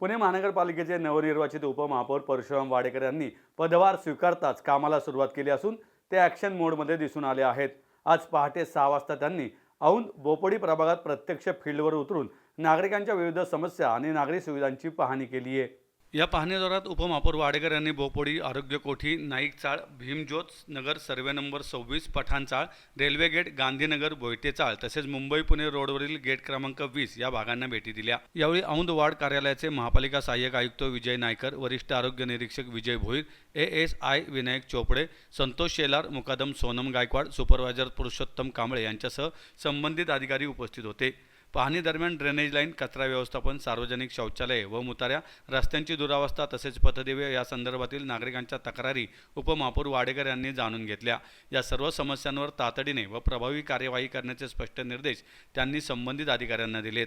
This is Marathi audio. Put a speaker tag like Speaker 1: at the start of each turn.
Speaker 1: पुणे महानगरपालिकेचे नवनिर्वाचित उपमहापौर परशुराम वाडेकर यांनी पदभार स्वीकारताच कामाला सुरुवात केली असून ते ॲक्शन मोडमध्ये दिसून आले आहेत। आज पहाटे 6 वाजता त्यांनी औंध बोपोडी प्रभागात प्रत्यक्ष फील्डवर उतरून नागरिकांच्या विविध समस्या आणि नागरी सुविधांची पाहणी केली आहे। या पाहणी दौऱ्यात उपमहापौर वाडेकर यांनी बोपोडी, आरोग्य कोठी, नाईक चाळ, भीमज्योत नगर, सर्वे नंबर 26, पठाण चाळ, रेल्वे गेट, गांधीनगर, बोयटे चाळ तसेच मुंबई पुणे रोडवरील गेट क्रमांक 20 या भागांना भेटी दिल्या। यावेळी औंध वार्ड कार्यालयाचे महापालिका सहाय्यक आयुक्त विजय नायकर, वरिष्ठ आरोग्य निरीक्षक विजय भोईर, ASI विनायक चोपडे, संतोष शेलार, मुकादम सोनम गायकवाड, सुपरवायझर पुरुषोत्तम कांबळे यांच्यासह संबंधित अधिकारी उपस्थित होते। पाहणी दरम्यान ड्रेनेज लाईन, कचरा व्यवस्थापन, सार्वजनिक शौचालये व मुताऱ्या, रस्त्यांची दुरावस्था तसेच पथदिवे या संदर्भातील नागरिकांच्या तक्रारी उपमहापौर वाडेकर यांनी जाणून घेतल्या। या सर्व समस्यांवर तातडीने व प्रभावी कार्यवाही करण्याचे स्पष्ट निर्देश त्यांनी संबंधित अधिकाऱ्यांना दिलेत।